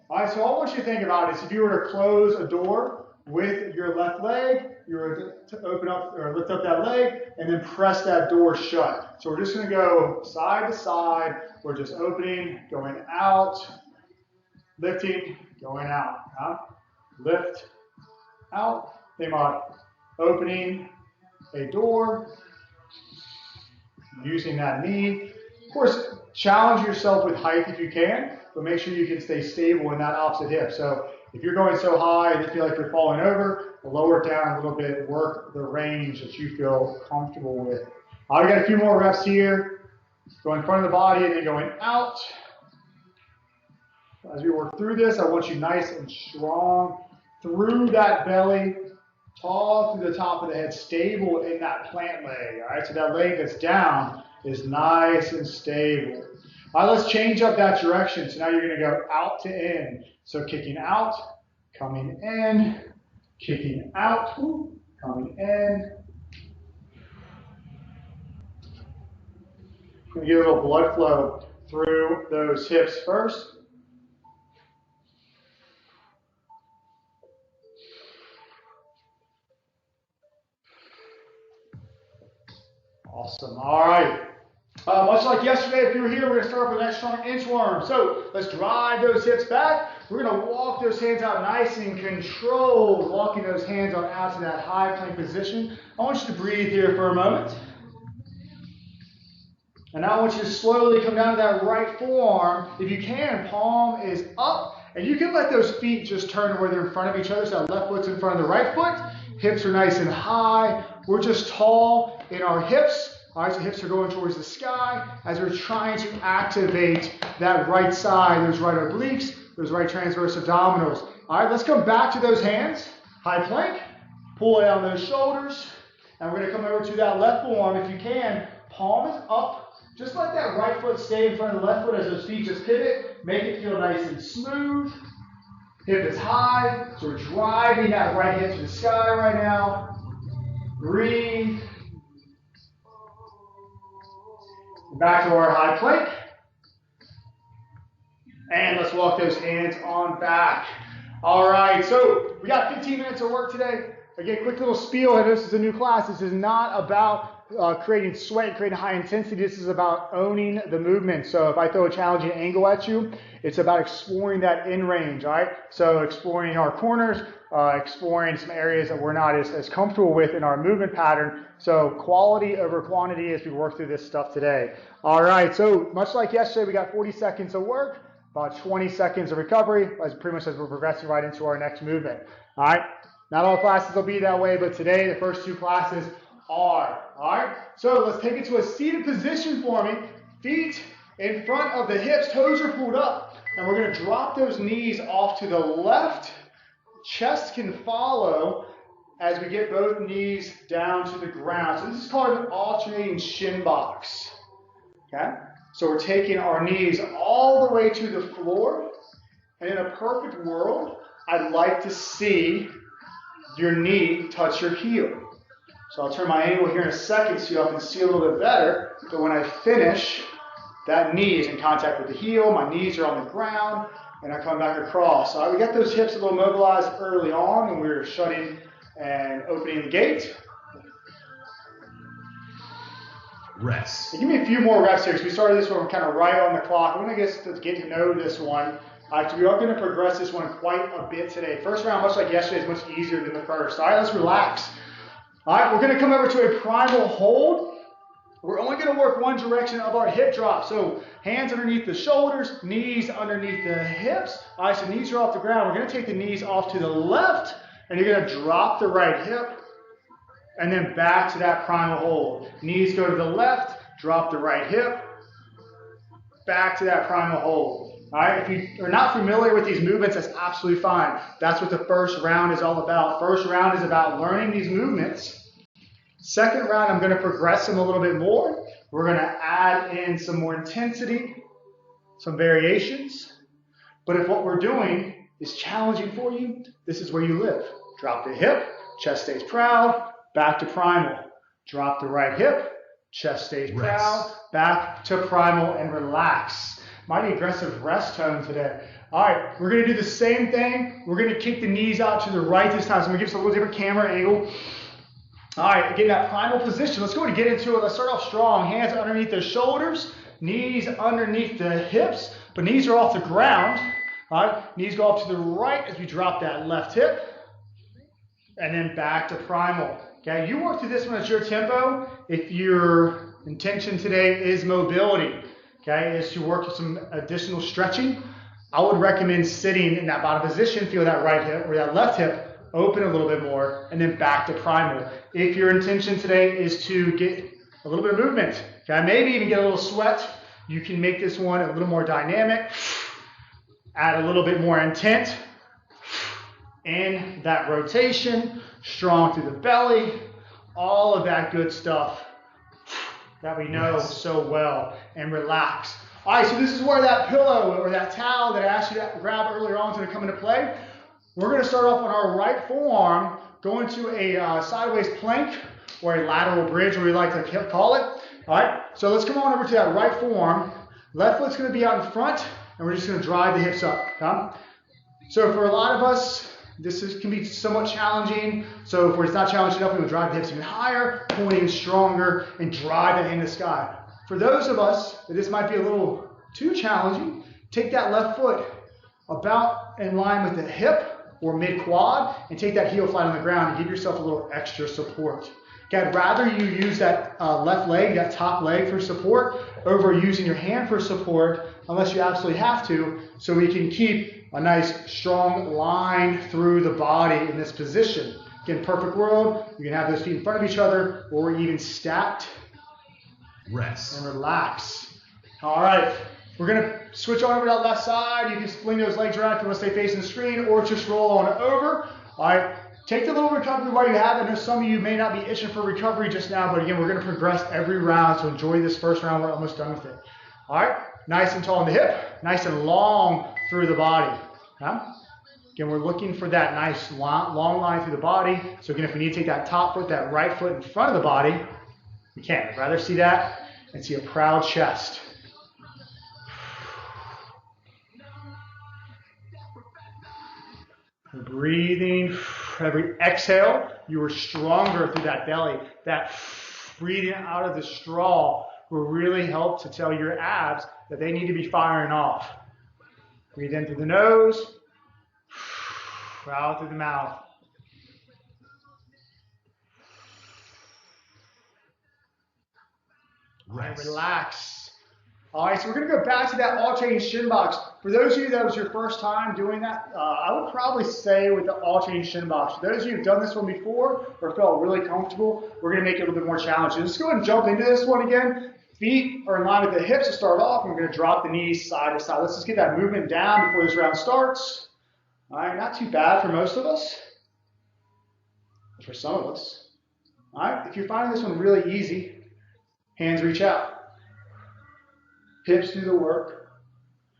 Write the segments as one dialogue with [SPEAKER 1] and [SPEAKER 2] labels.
[SPEAKER 1] All right, so all I want you to think about is if you were to close a door with your left leg, you were to open up or lift up that leg and then press that door shut. So we're just going to go side to side. We're just opening, going out, lifting, going out. Lift, out. Think about opening a door, using that knee. Of course, challenge yourself with height if you can, but make sure you can stay stable in that opposite hip. So if you're going so high and you feel like you're falling over, lower it down a little bit, work the range that you feel comfortable with. I've got a few more reps here. Go in front of the body and then going out. As we work through this, I want you nice and strong through that belly, tall through the top of the head, stable in that plant leg. All right, so that leg that's down is nice and stable. All right, let's change up that direction. So now you're going to go out to in. So kicking out, coming in, kicking out, coming in. I'm going to get a little blood flow through those hips first. Awesome. All right. Much like yesterday, if you were here, we're going to start with an extra strong inchworm. So let's drive those hips back. We're going to walk those hands out nice and controlled, walking those hands on out to that high plank position. I want you to breathe here for a moment. And now I want you to slowly come down to that right forearm. If you can, palm is up. And you can let those feet just turn to where they're in front of each other. So that left foot's in front of the right foot. Hips are nice and high. We're just tall in our hips. All right, so hips are going towards the sky as we're trying to activate that right side, those right obliques, those right transverse abdominals. All right, let's come back to those hands. High plank. Pull down those shoulders. And we're going to come over to that left forearm. If you can, palm is up. Just let that right foot stay in front of the left foot as those feet just pivot. Make it feel nice and smooth. Hip is high. So we're driving that right hip to the sky right now. Breathe. Back to our high plank. And let's walk those hands on back. All right, so we got 15 minutes of work today. Again, quick little spiel. This is a new class. This is not about creating sweat, creating high intensity. This is about owning the movement. So if I throw a challenging angle at you, it's about exploring that in range, all right? So exploring our corners, exploring some areas that we're not as comfortable with in our movement pattern. So quality over quantity as we work through this stuff today. All right, so much like yesterday, we got 40 seconds of work, about 20 seconds of recovery, pretty much as we're progressing right into our next movement. All right, not all classes will be that way, but today the first two classes are. All right, so let's take it to a seated position for me. Feet in front of the hips, toes are pulled up, and we're going to drop those knees off to the left. Chest can follow as we get both knees down to the ground. So this is called an alternating shin box. Okay, so we're taking our knees all the way to the floor, and in a perfect world, I'd like to see your knee touch your heel. So I'll turn my angle here in a second so y'all can see a little bit better. But when I finish, that knee is in contact with the heel. My knees are on the ground, and I come back across. So we got those hips a little mobilized early on when we were shutting and opening the gate.
[SPEAKER 2] Rest.
[SPEAKER 1] Give me a few more reps here because we started this one kind of right on the clock. I'm going to get to know this one. We are going to progress this one quite a bit today. First round, much like yesterday, is much easier than the first. All right, let's relax. All right, we're going to come over to a primal hold. We're only going to work one direction of our hip drop. So hands underneath the shoulders, knees underneath the hips. All right, so knees are off the ground. We're going to take the knees off to the left, and you're going to drop the right hip, and then back to that primal hold. Knees go to the left, drop the right hip, back to that primal hold. All right, if you are not familiar with these movements, that's absolutely fine. That's what the first round is all about. First round is about learning these movements. Second round, I'm going to progress them a little bit more. We're going to add in some more intensity, some variations. But if what we're doing is challenging for you, this is where you live. Drop the hip, chest stays proud, back to primal. Drop the right hip, chest stays proud, back to primal and relax. mighty aggressive rest tone today. All right, we're gonna do the same thing. We're gonna kick the knees out to the right this time. So I'm gonna give us a little different camera angle. All right, again, that primal position. Let's go ahead and get into it. Let's start off strong. Hands underneath the shoulders, knees underneath the hips, but knees are off the ground. All right, knees go up to the right as we drop that left hip, and then back to primal. Okay, you work through this one at your tempo. If your intention today is mobility, okay, is to work with some additional stretching, I would recommend sitting in that bottom position, feel that right hip or that left hip open a little bit more, and then back to primal. If your intention today is to get a little bit of movement, okay, maybe even get a little sweat, you can make this one a little more dynamic, add a little bit more intent in that rotation, strong through the belly, all of that good stuff that we know so well, and relax. All right, so this is where that pillow or that towel that I asked you to grab earlier on is going to come into play. We're going to start off on our right forearm, go into a sideways plank or a lateral bridge, where we like to call it. All right, so let's come on over to that right forearm. Left foot's going to be out in front, and we're just going to drive the hips up. Okay? So for a lot of us, can be somewhat challenging. So if it's not challenging enough, we will drive the hips even higher, pointing stronger, and drive the hand to the sky. For those of us that this might be a little too challenging, take that left foot about in line with the hip or mid-quad, and take that heel flat on the ground and give yourself a little extra support. Okay, I'd rather you use that left leg, that top leg for support, over using your hand for support, unless you absolutely have to, so we can keep a nice strong line through the body in this position. Again, perfect world, you can have those feet in front of each other, or even stacked.
[SPEAKER 2] Rest.
[SPEAKER 1] And relax. All right. We're going to switch on over to that left side. You can fling those legs around if you want to stay facing the screen, or just roll on over. All right. Take the little recovery while you have it. I know some of you may not be itching for recovery just now, but again, we're going to progress every round, so enjoy this first round. We're almost done with it. All right. Nice and tall in the hip. Nice and long through the body. Okay? Again, we're looking for that nice long line through the body. So again, if we need to take that top foot, that right foot in front of the body, we can. I'd rather see that and see a proud chest. Breathing, every exhale, you are stronger through that belly. That breathing out of the straw will really help to tell your abs that they need to be firing off. Breathe in through the nose, out through the mouth.
[SPEAKER 2] Rest.
[SPEAKER 1] Relax. All right, so we're going to go back to that alternating shin box. For those of you that was your first time doing that, I would probably say with the alternating shin box. For those of you who've done this one before or felt really comfortable, we're going to make it a little bit more challenging. Let's go ahead and jump into this one again. Feet are in line with the hips to start off, and we're going to drop the knees side to side. Let's just get that movement down before this round starts. All right, not too bad for most of us. For some of us. All right, if you're finding this one really easy, hands reach out. Hips do the work.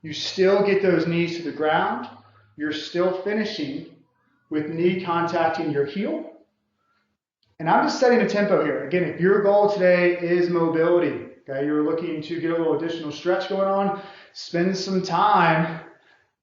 [SPEAKER 1] You still get those knees to the ground. You're still finishing with knee contacting your heel. And I'm just setting a tempo here. Again, if your goal today is mobility, okay, you're looking to get a little additional stretch going on, spend some time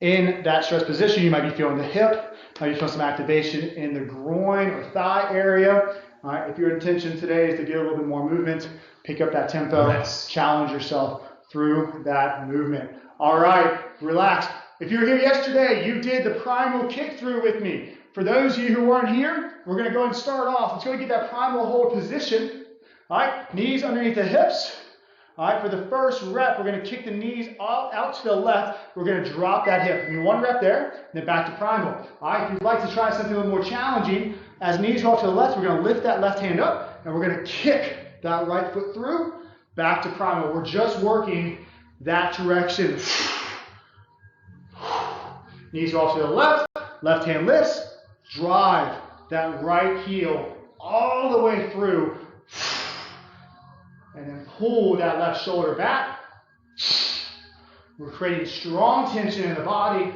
[SPEAKER 1] in that stretch position. You might be feeling the hip, might be feeling some activation in the groin or thigh area. All right, if your intention today is to get a little bit more movement, pick up that tempo, challenge yourself through that movement. All right, relax. If you were here yesterday, you did the primal kick through with me. For those of you who weren't here, we're going to go ahead and start off. Let's go and get that primal hold position. All right, knees underneath the hips. All right, for the first rep, we're going to kick the knees out to the left. We're going to drop that hip. One rep there, and then back to primal. All right, if you'd like to try something a little more challenging, as knees go off to the left, we're going to lift that left hand up, and we're going to kick that right foot through. Back to primal. We're just working that direction. Knees off to the left. Left hand lifts. Drive that right heel all the way through. And then pull that left shoulder back. We're creating strong tension in the body.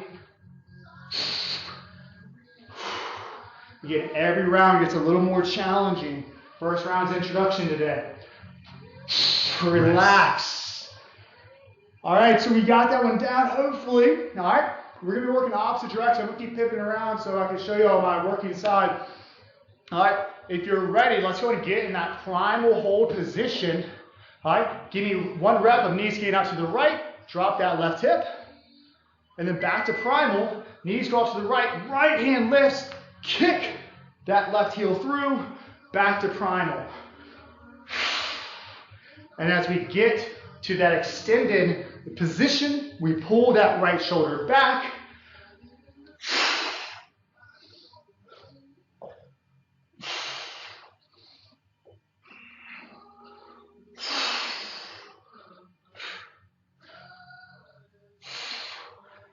[SPEAKER 1] Again, every round gets a little more challenging. First round's introduction today. Relax. All right, so we got that one down, hopefully. All right, we're going to be working the opposite direction. I'm going to keep pivoting around so I can show you all my working side. All right, if you're ready, let's go and get in that primal hold position. All right, give me 1 rep of knees getting out to the right, drop that left hip, and then back to primal. Knees go up to the right, right hand lifts, kick that left heel through, back to primal. And as we get to that extended position, we pull that right shoulder back.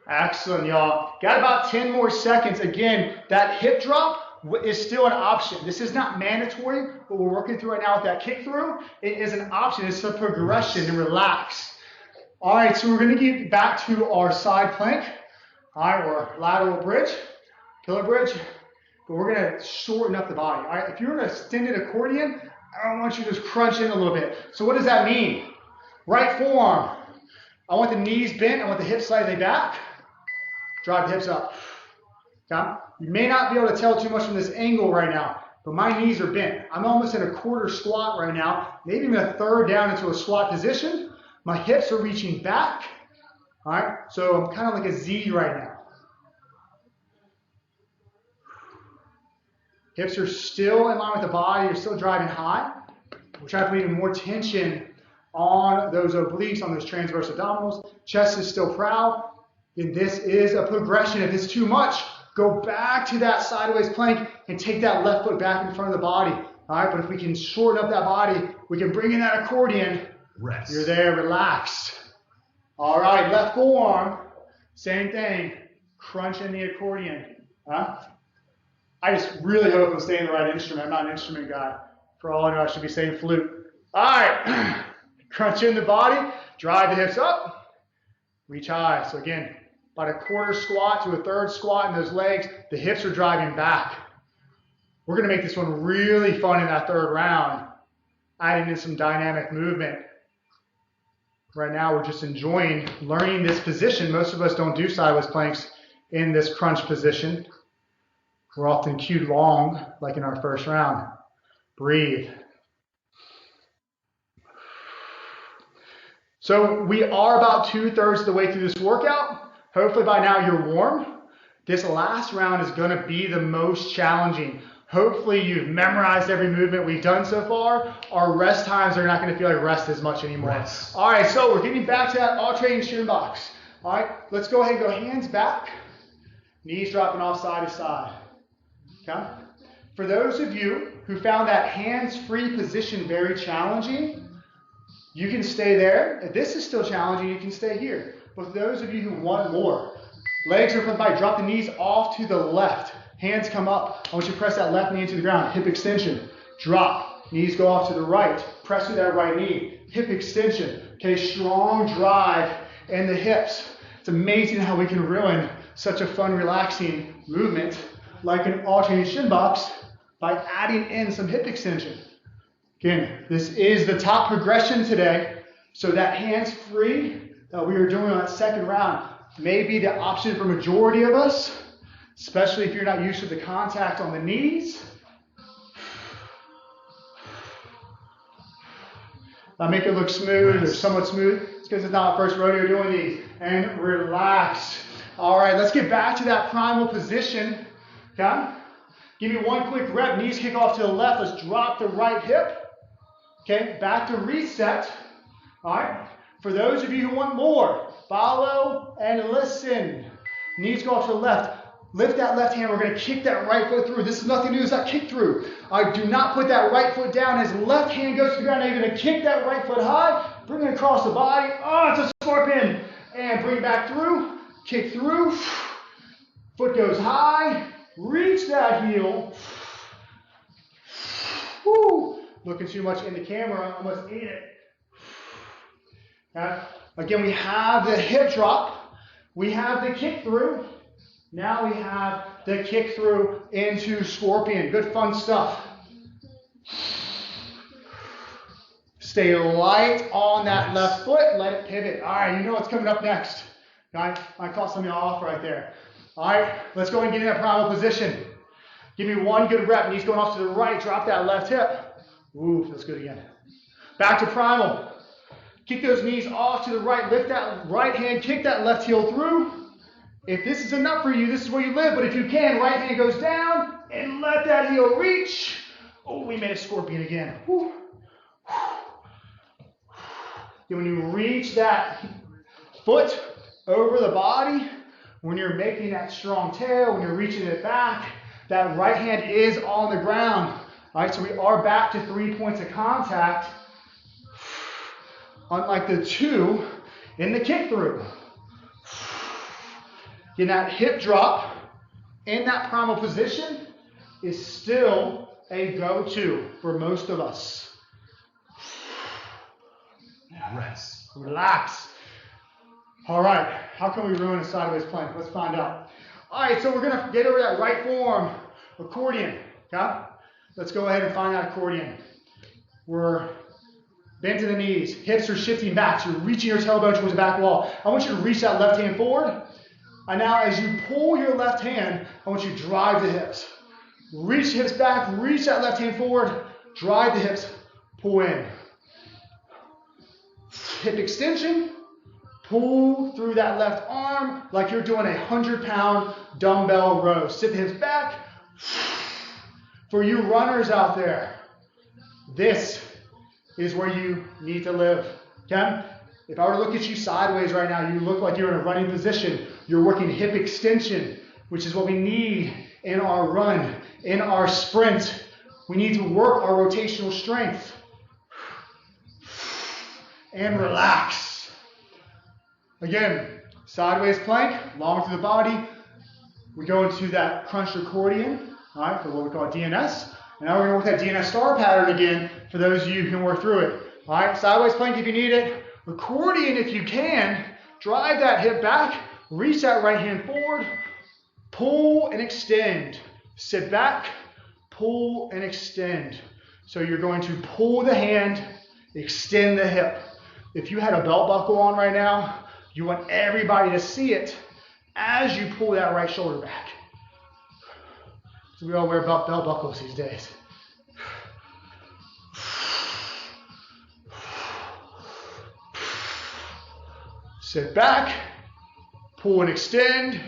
[SPEAKER 1] Excellent, y'all. Got about 10 more seconds. Again, that hip drop is still an option. This is not mandatory, but we're working through right now with that kick through. It is an option. It's a progression and relax. All right, so we're going to get back to our side plank, all right, or lateral bridge, pillar bridge, but we're going to shorten up the body. All right, if you're an extended accordion, I don't want you to just crunch in a little bit. So what does that mean? Right forearm. I want the knees bent. I want the hips slightly back. Drive the hips up. Okay? You may not be able to tell too much from this angle right now, but my knees are bent. I'm almost in a quarter squat right now, maybe even a third down into a squat position. My hips are reaching back. All right, so I'm kind of like a Z right now. Hips are still in line with the body. You're still driving high. We're trying to put even more tension on those obliques, on those transverse abdominals. Chest is still proud. And this is a progression. If it's too much, go back to that sideways plank and take that left foot back in front of the body. All right, but if we can shorten up that body, we can bring in that accordion.
[SPEAKER 2] Rest.
[SPEAKER 1] You're there, relaxed. All right, left forearm, same thing. Crunch in the accordion. Huh? I just really hope I'm staying the right instrument. I'm not an instrument guy. For all I know, I should be saying flute. All right, crunch in the body, drive the hips up, reach high. So again, about a quarter squat to a third squat in those legs. The hips are driving back. We're going to make this one really fun in that third round, adding in some dynamic movement. Right now, we're just enjoying learning this position. Most of us don't do sideways planks in this crunch position. We're often cued long, like in our first round. Breathe. So we are about 2/3 of the way through this workout. Hopefully by now you're warm. This last round is going to be the most challenging. Hopefully you've memorized every movement we've done so far. Our rest times are not going to feel like rest as much anymore.
[SPEAKER 2] Rest.
[SPEAKER 1] All right, so we're getting back to that alternating shin box. All right, let's go ahead and go hands back, knees dropping off side to side. Okay? For those of you who found that hands-free position very challenging, you can stay there. If this is still challenging, you can stay here. But for those of you who want more, legs are from the body. Drop the knees off to the left. Hands come up. I want you to press that left knee into the ground. Hip extension. Drop. Knees go off to the right. Press with that right knee. Hip extension. Okay, strong drive in the hips. It's amazing how we can ruin such a fun, relaxing movement like an alternating shin box by adding in some hip extension. Again, this is the top progression today. So that hands free that we were doing on that second round may be the option for majority of us, especially if you're not used to the contact on the knees. Now make it look smooth or somewhat smooth. It's because it's not our first rodeo doing these. And relax. All right, let's get back to that primal position. Okay? Give me one quick rep. Knees kick off to the left. Let's drop the right hip. Okay, back to reset. All right. For those of you who want more, follow and listen. Knees go off to the left. Lift that left hand. We're going to kick that right foot through. This is nothing new as that kick through. I do not put that right foot down as left hand goes to the ground. Now you're going to kick that right foot high. Bring it across the body. Oh, it's a scorpion. And bring it back through. Kick through. Foot goes high. Reach that heel. Woo. Looking too much in the camera. Almost ate it. Okay. Again, we have the hip drop. We have the kick through. Now we have the kick through into scorpion. Good fun stuff. Stay light on that left foot. Let it pivot. All right, you know what's coming up next. I caught some of y'all off right there. All right, let's go and get in that primal position. Give me one good rep. Knees going off to the right. Drop that left hip. Ooh, feels good again. Back to primal. Kick those knees off to the right. Lift that right hand. Kick that left heel through. If this is enough for you, this is where you live. But if you can, right hand goes down and let that heel reach. Oh, we made a scorpion again. Whew. Then when you reach that foot over the body, when you're making that strong tail, when you're reaching it back, that right hand is on the ground. All right, so we are back to 3 points of contact, unlike the 2 in the kick through. Getting that hip drop in that primal position is still a go-to for most of us.
[SPEAKER 2] Rest.
[SPEAKER 1] Relax. All right, how can we ruin a sideways plank? Let's find out. All right, so we're gonna get over that right forearm, accordion, okay? Let's go ahead and find that accordion. We're bent to the knees, hips are shifting back, so you're reaching your tailbone towards the back wall. I want you to reach that left hand forward, and now as you pull your left hand, I want you to drive the hips. Reach the hips back, reach that left hand forward, drive the hips, pull in. Hip extension, pull through that left arm like you're doing a 100-pound dumbbell row. Sit the hips back. For you runners out there, this is where you need to live, okay? If I were to look at you sideways right now, you look like you're in a running position. You're working hip extension, which is what we need in our run, in our sprint. We need to work our rotational strength. And relax. Again, sideways plank, long through the body. We go into that crunched accordion, all right, for what we call DNS. And now we're going to work that DNS star pattern again for those of you who can work through it. All right, sideways plank if you need it. Accordion if you can. Drive that hip back. Reach that right hand forward. Pull and extend. Sit back. Pull and extend. So you're going to pull the hand, extend the hip. If you had a belt buckle on right now, you want everybody to see it as you pull that right shoulder back. So we all wear belt buckles these days. Sit back, pull and extend.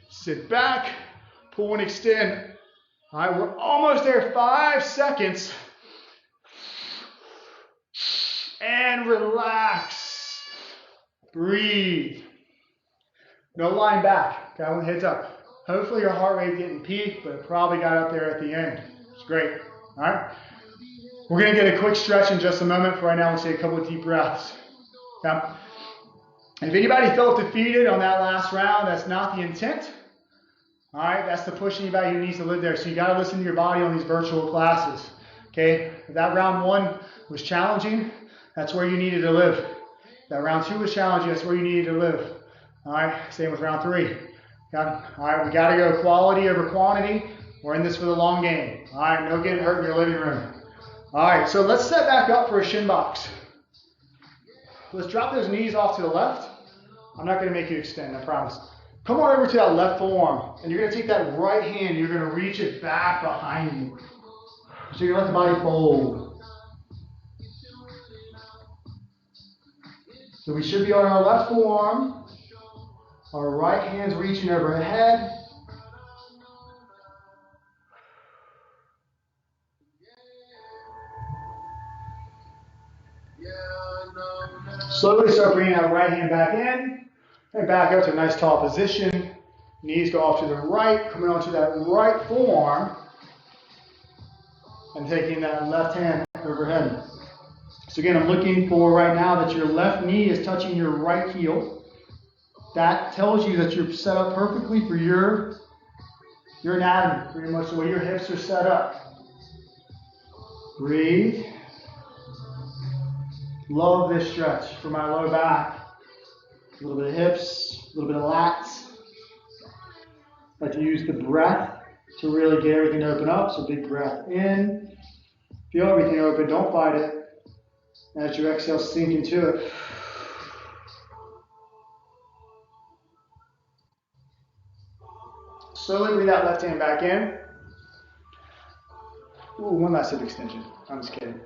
[SPEAKER 1] Sit back, pull and extend. All right, we're almost there. 5 seconds. And relax. Breathe. No line back. Okay, one heads up. Hopefully your heart rate didn't peak, but it probably got up there at the end. It's great. All right. We're going to get a quick stretch in just a moment. For right now, we'll take a couple of deep breaths. Okay. If anybody felt defeated on that last round, that's not the intent. All right. That's to push anybody who needs to live there. So you got to listen to your body on these virtual classes. Okay. If that round 1 was challenging, that's where you needed to live. That round 2 was challenging. That's where you needed to live. All right. Same with round 3. All right. We got to go quality over quantity. We're in this for the long game. All right. No getting hurt in your living room. All right. So let's set back up for a shin box. Let's drop those knees off to the left. I'm not going to make you extend, I promise. Come on over to that left forearm. And you're going to take that right hand. You're going to reach it back behind you. So you're going to let the body fold. So we should be on our left forearm. Our right hand's reaching overhead. Slowly start bringing that right hand back in. And back up to a nice tall position. Knees go off to the right, coming onto that right forearm. And taking that left hand overhead. So again, I'm looking for right now that your left knee is touching your right heel. That tells you that you're set up perfectly for your anatomy, pretty much the way your hips are set up. Breathe. Love this stretch for my low back. A little bit of hips, a little bit of lats. I like to use the breath to really get everything to open up. So big breath in. Feel everything open, don't fight it. As you exhale, sink into it. Slowly bring that left hand back in. Ooh, one last hip extension. I'm just kidding.